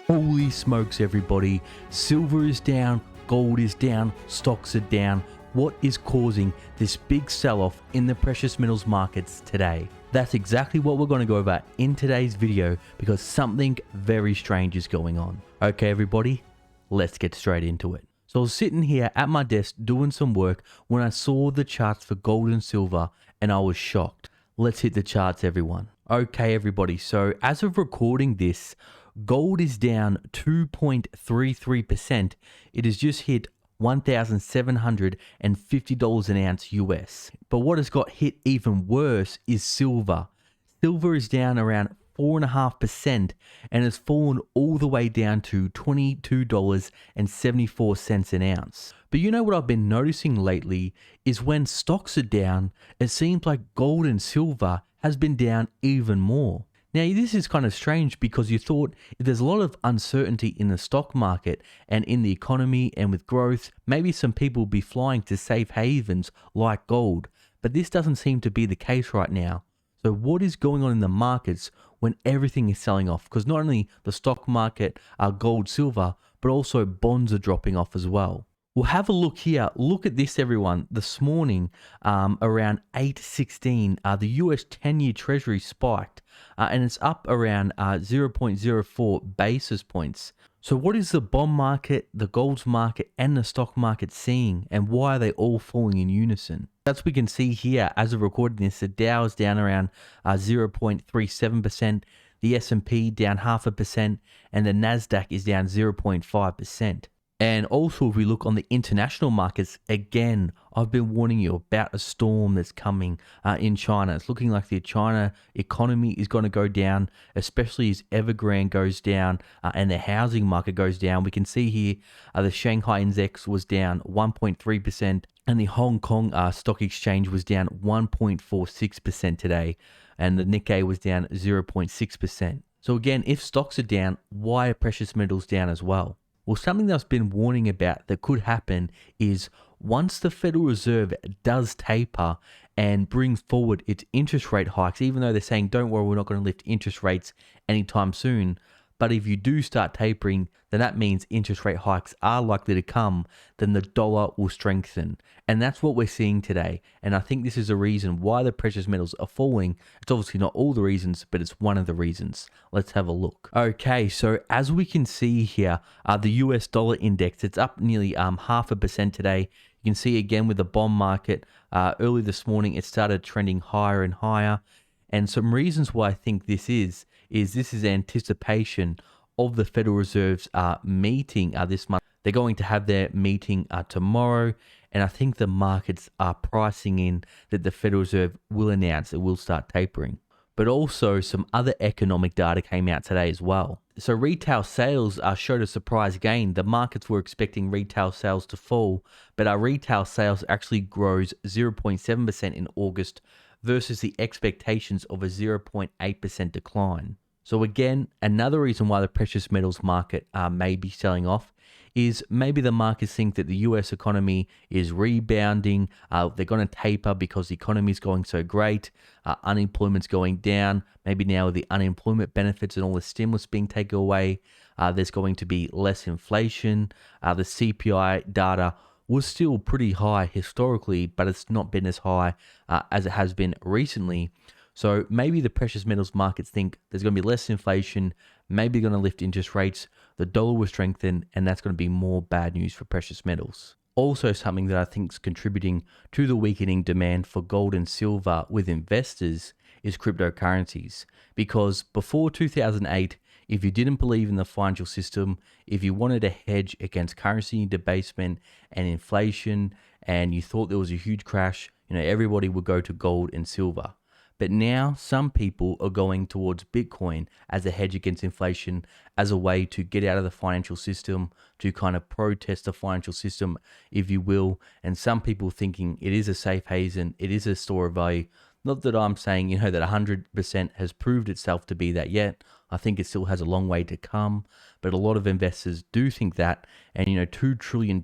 Holy smokes, everybody. Silver is down, gold is down, stocks are down. What is causing this big sell-off in the precious metals markets today? That's exactly what we're going to go over in today's video because something very strange is going on. Okay, everybody, let's get straight into it. So I was sitting here at my desk doing some work when I saw the charts for gold and silver and I was shocked. Let's hit the charts, everyone. Okay, everybody, so as of recording this, gold is down 2.33%. It has just hit $1,750 an ounce US. But what has got hit even worse is silver. Silver is down around 4.5% and has fallen all the way down to $22.74 an ounce. But you know what I've been noticing lately is when stocks are down, it seems like gold and silver has been down even more. Now, this is kind of strange because you thought if there's a lot of uncertainty in the stock market and in the economy and with growth, maybe some people will be flying to safe havens like gold. But this doesn't seem to be the case right now. So what is going on in the markets when everything is selling off? Because not only the stock market, gold, silver, but also bonds are dropping off as well. We'll have a look here. Look at this, everyone. This morning, around 8:16, the US 10-year Treasury spiked, and it's up around 0.04 basis points. So what is the bond market, the gold market, and the stock market seeing, and why are they all falling in unison? As we can see here, as of recording this, the Dow is down around 0.37%, the S&P down 0.5%, and the Nasdaq is down 0.5%. And also, if we look on the international markets, again, I've been warning you about a storm that's coming in China. It's looking like the China economy is going to go down, especially as Evergrande goes down and the housing market goes down. We can see here the Shanghai Index was down 1.3% and the Hong Kong Stock Exchange was down 1.46% today. And the Nikkei was down 0.6%. So again, if stocks are down, why are precious metals down as well? Well, something that I've been warning about that could happen is once the Federal Reserve does taper and bring forward its interest rate hikes, even though they're saying, don't worry, we're not going to lift interest rates anytime soon. But if you do start tapering, then that means interest rate hikes are likely to come, then the dollar will strengthen. And that's what we're seeing today. And I think this is a reason why the precious metals are falling. It's obviously not all the reasons, but it's one of the reasons. Let's have a look. Okay, so as we can see here, the US dollar index, it's up nearly 0.5% today. You can see again with the bond market, early this morning, it started trending higher and higher. And some reasons why I think this is anticipation of the Federal Reserve's meeting this month. They're going to have their meeting tomorrow, and I think the markets are pricing in that the Federal Reserve will announce it will start tapering. But also some other economic data came out today as well. So retail sales showed a surprise gain. The markets were expecting retail sales to fall, but our retail sales actually grows 0.7% in August versus the expectations of a 0.8% decline. So again, another reason why the precious metals market may be selling off is maybe the markets think that the US economy is rebounding. They're going to taper because the economy is going so great. Unemployment's going down. Maybe now with the unemployment benefits and all the stimulus being taken away, there's going to be less inflation. The CPI data was still pretty high historically, but it's not been as high as it has been recently. So maybe the precious metals markets think there's going to be less inflation, maybe they're going to lift interest rates, the dollar will strengthen, and that's going to be more bad news for precious metals. Also, something that I think is contributing to the weakening demand for gold and silver with investors is cryptocurrencies. Because before 2008, if you didn't believe in the financial system, if you wanted to hedge against currency debasement and inflation, and you thought there was a huge crash, everybody would go to gold and silver. But now some people are going towards Bitcoin as a hedge against inflation, as a way to get out of the financial system, to kind of protest the financial system, if you will. And some people thinking it is a safe haven, it is a store of value. Not that I'm saying, that 100% has proved itself to be that yet. I think it still has a long way to come. But a lot of investors do think that. And, $2 trillion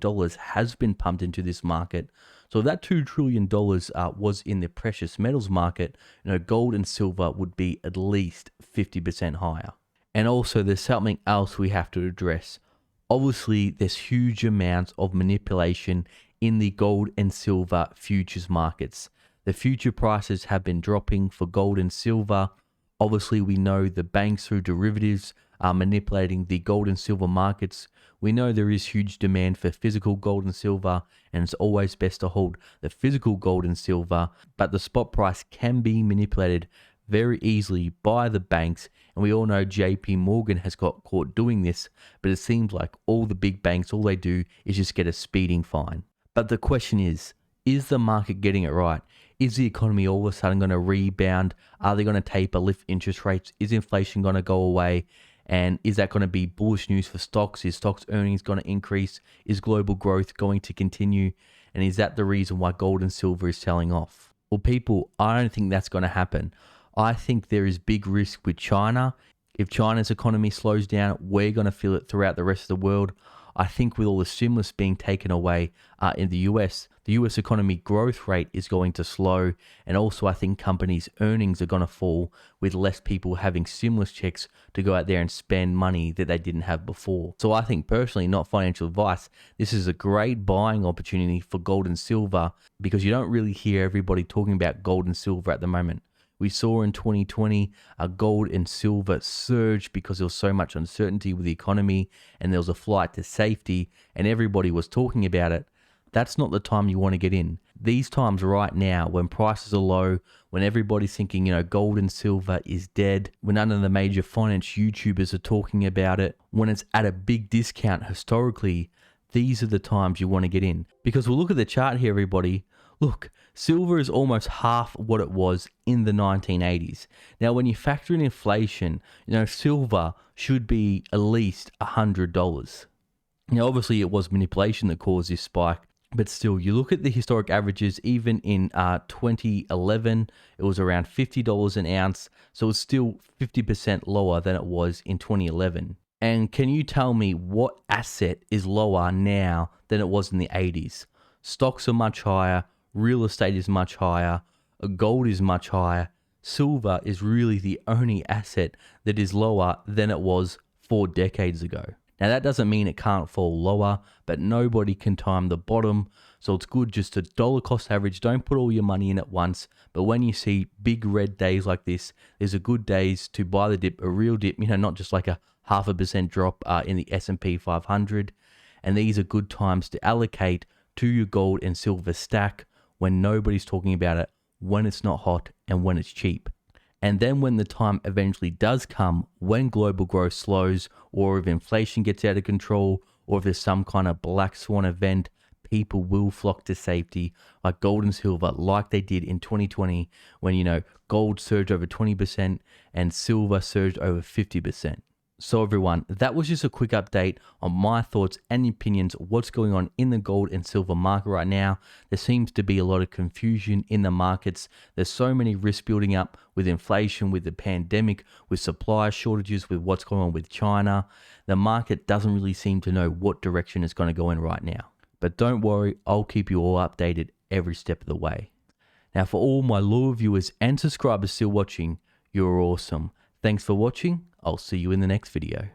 has been pumped into this market. So if that $2 trillion was in the precious metals market, gold and silver would be at least 50% higher. And also, there's something else we have to address. Obviously, there's huge amounts of manipulation in the gold and silver futures markets. The future prices have been dropping for gold and silver. Obviously, we know the banks through derivatives are manipulating the gold and silver markets. We know there is huge demand for physical gold and silver, and it's always best to hold the physical gold and silver, but the spot price can be manipulated very easily by the banks. And we all know JP Morgan has got caught doing this, but it seems like all the big banks, all they do is just get a speeding fine. But the question is the market getting it right? Is the economy all of a sudden going to rebound? Are they going to taper, lift interest rates? Is inflation going to go away? And is that going to be bullish news for stocks? Is stocks earnings going to increase? Is global growth going to continue? And is that the reason why gold and silver is selling off? Well, people, I don't think that's going to happen. I think there is big risk with China. If China's economy slows down, we're going to feel it throughout the rest of the world. I think with all the stimulus being taken away in the US economy growth rate is going to slow. And also I think companies' earnings are going to fall with less people having stimulus checks to go out there and spend money that they didn't have before. So I think personally, not financial advice, this is a great buying opportunity for gold and silver because you don't really hear everybody talking about gold and silver at the moment. We saw in 2020 gold and silver surge because there was so much uncertainty with the economy and there was a flight to safety and everybody was talking about it. That's not the time you want to get in. These times right now when prices are low, when everybody's thinking, gold and silver is dead, when none of the major finance YouTubers are talking about it, when it's at a big discount historically, these are the times you want to get in. Because we'll look at the chart here, everybody. Look, silver is almost half what it was in the 1980s. Now, when you factor in inflation, silver should be at least $100. Now, obviously, it was manipulation that caused this spike, but still, you look at the historic averages, even in 2011, it was around $50 an ounce, so it's still 50% lower than it was in 2011. And can you tell me what asset is lower now than it was in the 80s? Stocks are much higher. Real estate is much higher, gold is much higher, silver is really the only asset that is lower than it was 4 decades ago. Now that doesn't mean it can't fall lower, but nobody can time the bottom, so it's good just to dollar cost average. Don't put all your money in at once, but when you see big red days like this, there's a good days to buy the dip, a real dip, not just like a 0.5% drop in the S&P 500, and these are good times to allocate to your gold and silver stack when nobody's talking about it, when it's not hot, and when it's cheap. And then when the time eventually does come, when global growth slows, or if inflation gets out of control, or if there's some kind of black swan event, people will flock to safety like gold and silver, like they did in 2020 when, gold surged over 20% and silver surged over 50%. So everyone, that was just a quick update on my thoughts and opinions, what's going on in the gold and silver market right now. There seems to be a lot of confusion in the markets. There's so many risks building up with inflation, with the pandemic, with supply shortages, with what's going on with China. The market doesn't really seem to know what direction it's going to go in right now. But don't worry, I'll keep you all updated every step of the way. Now for all my loyal viewers and subscribers still watching, you're awesome. Thanks for watching. I'll see you in the next video.